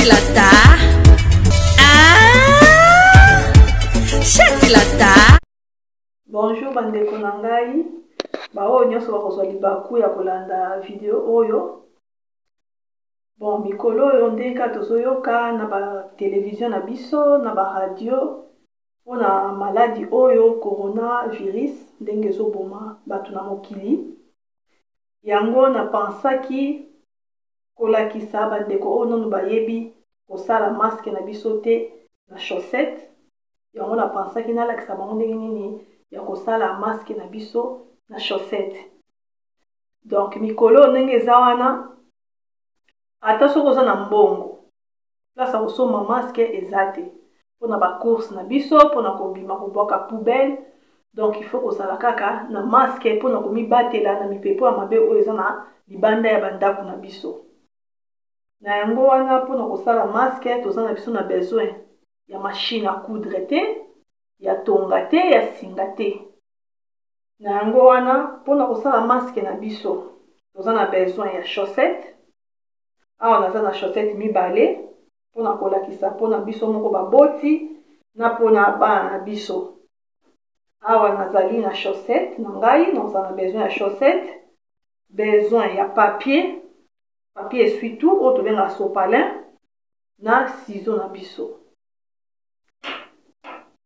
Shatilata. Ah, Shatilata. Bonjour bandeko na ngai. Bao nyonso bakozwa libaku ya kolanda video oyo. Bon, mikolo oyo ndenge tozoyoka na ba télévision na biso na ba radio mpona maladi oyo coronavirus ndenge ezoboma bato na mokili. Yango na pensaki kolakisa bandeko oyo nanu bayebi kosala masque na biso te na chaussette. Yango na pensaki nalakisa bango ndenge nini ya kosala masque na biso na chaussette. Donc mikolo ndenge eza wana ata soki oza na mbongo place kosomba masque eza te mpona bacourse na biso mpona kobima kobwaka poubelle. Donc il faut kozala kaka na masque mpona komibatela na mipepo ya mabe oyo eza na libanda ya bandako na biso. Na yango wana mpona kosala masque toza na biso na besoin ya machine à coudre te, ya tonga te, ya singa te. Na yango wana mpona kosala masque na biso toza na besoin ya chaussette. Awa naza na chaussette mibale mpona kolakisa mpona biso moko baboti na mpona bana na biso. Awa nazali na chaussette na ngai, naza na besoin ya chaussette, besoin ya papier essuie-tout oyo tobenga sopalin na ciseau na biso.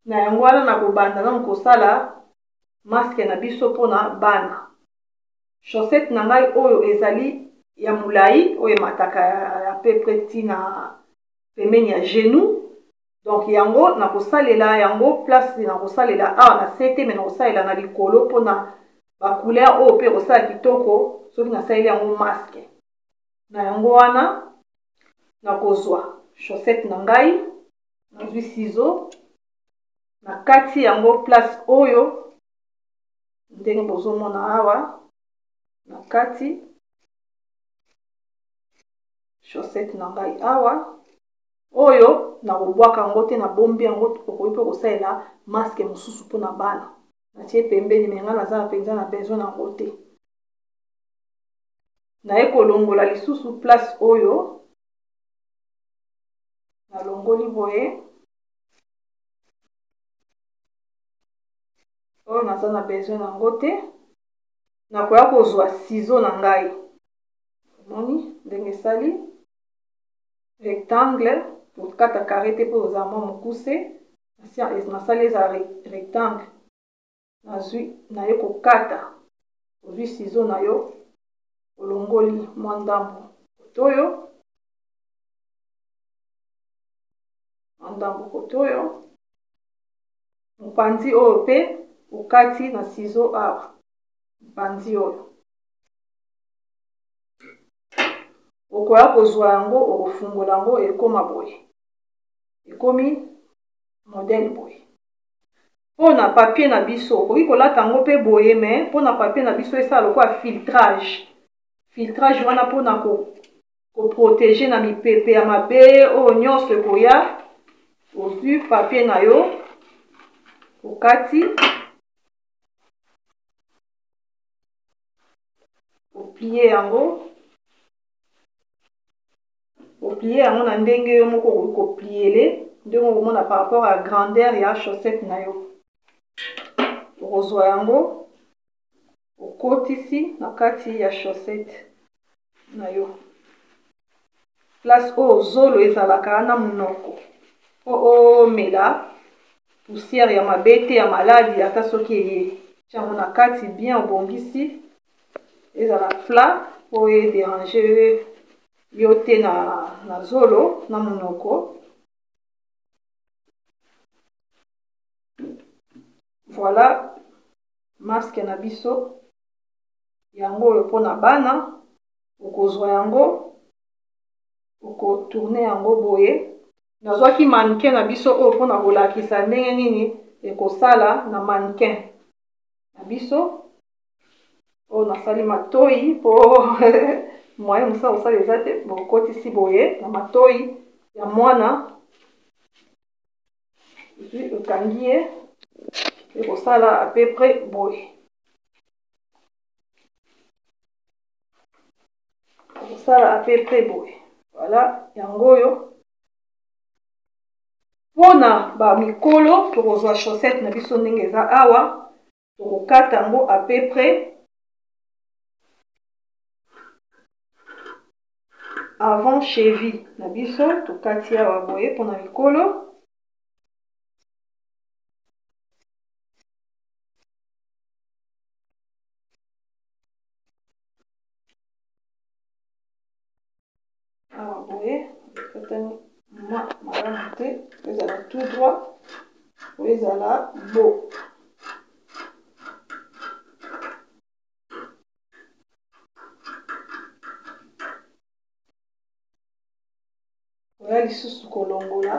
Na yango wana na kobanda na kosala masque na biso mpona bana. Chaussette na ngai oyo ezali ya mulai oyo emataka ya peu ntina pembeni ya genou. Donc yango na kosalela yango place na kosalela awa na sete me na kosalela na likolo mpona ba couleur oyo pe kosala kitoko soki nasaleli yango masque. Na yango wana na kozwa chaussette na ngai nazwi ciseau na kati yango place oyo ndenge bozomona awa na kati chaussette na ngai awa oyo na kobwaka yango te na bombi yango okoki mpe kosalela masque mosusu mpona bana natie pembeni me nga naza mpenza na besoin yango te. Naye kolongola lisusu place oyo nalongoli boye oyo naza na besoin yango te. Nakoya kozwa ciseau na ngai moni ndenge esali rectangle kokata carré te mpo ozala mwa mokuse nasali ezala rectangle. Nazwi naye kokata ozwi ciseau na yo olongoli mwa ndambo kotoyo kotoyo mopanzi oyo pe okati na ciseau awa mopanzi oyo okoya kozwa yango okofungola yango ekoma boye ekomi modele boye. Mpona papier na biso okoki kolata yango mpe boye me mpona papier na biso esala lokola filtrage wana mpona koprotege na mipepe ya mabe oyo nyonso ekoya. Ozwi papier na yo okati oplie yango na ndenge yo moko okoki kopliele ndenge okomona par rapport à grandeur ya chaussette na yo. Okozwa yango okotisi na kati ya chaussette na yo place oyo zolo ezalaka na monoko mpo omela poussière ya mabe te ya maladi ata soki eye. Tiango na kati bien obongisi ezala plat mpo edéranger yo te na zolo na monoko. Voilà masque na biso yango oyo mpona bana. Okozwa yango okotourne yango boye. Nazwaki mannequin na biso oyo mpona kolakisa ndenge nini ekosala na mannequin na biso oyo nasali matoyi mpo moyen mosala kosala eza te bokotisi boye na matoyi ya mwana okangi ye ekosala à peu près boye. Voilà yango oyo mpona bamikolo tokozwa chaussette na biso ndenge eza awa tokokata yango à peu près avant cheville na biso tokati awa boye mpona mikolo awa boye katani malamu te ezala tout droit po ezala bo oya lisusu kolongola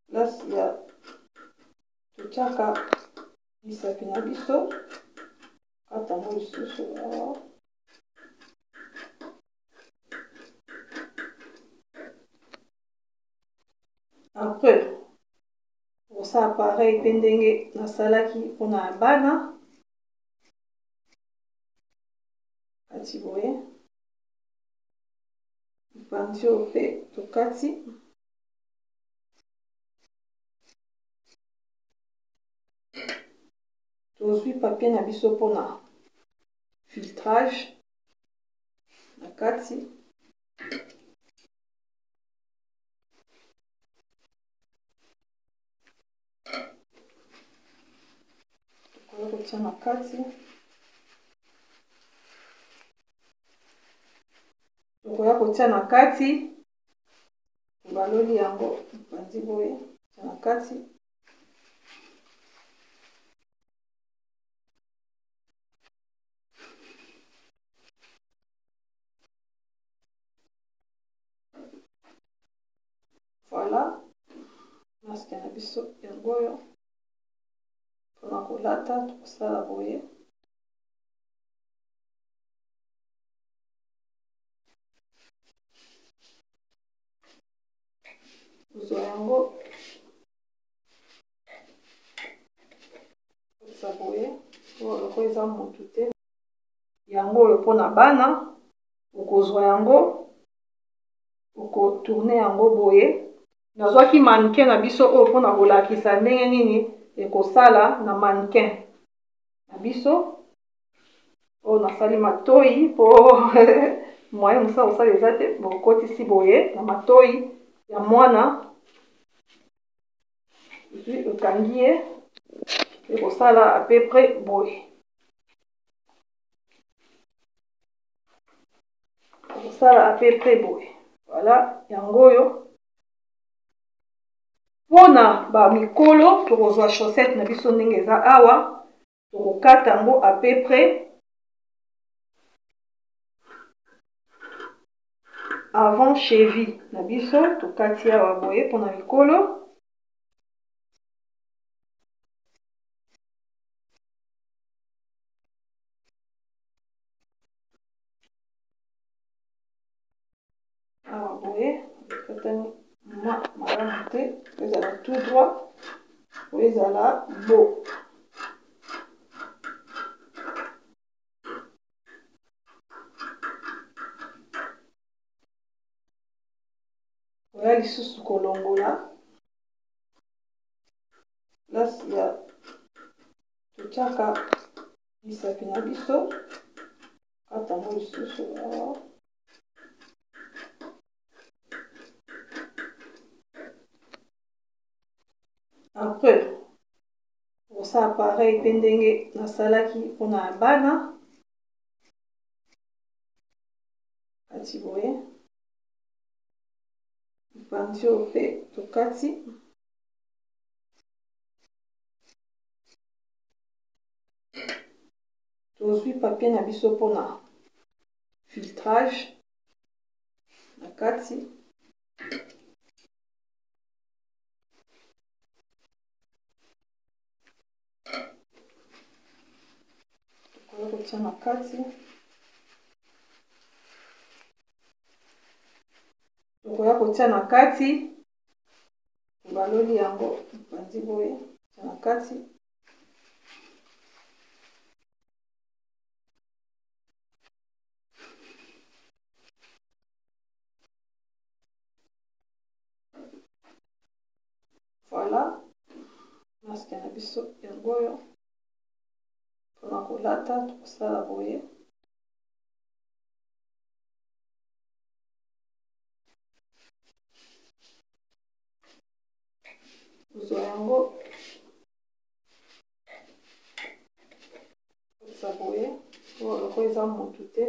place ya totiaka misapi na biso katango lisusu awa après osala pareil mpe ndenge nasalaki mpona ya bana kati boye bandi oyo mpe tokati tozwi papier na biso mpona filtrage na kati tokoya kotia na kati baloli yango bandi boye tia na kati voilà maske na biso yango oyo mpona kolata tokosala boye kozwa yango kosa boye oyo loko eza motu te yango oyo mpona bana okozwa yango okotourne yango boye nazwaki mannequin na biso oyo mpona kolakisa ndenge nini ekosala na mannequin na biso oyo nasali matoi mpo moyen mosala kosala eza te bokotisi boye na matoi ya mwana okangi ye ekosala à peu près boye voilà yango oyo mpona bamikolo tokozwa chaussette na biso ndenge eza awa tokokata yango à peu près avant cheville na biso tokati awa boye mpona mikolo awa boye katani malamu te ezala tout droit po ezala bo oya lisusu kolongola place ya totiaka misapi na biso katango lisusu awa après osala pareil mpe ndenge nasalaki mpona ya bana kati boye bandi oyo mpe tokati tozwi papier na biso mpona filtrage na kati tokoya kotia na kati baloli yango bandi boye tia na kati masque na biso yango oyo mpona kolata tokosala boye. Kozwa yango kosa boye oyo loko eza motu te.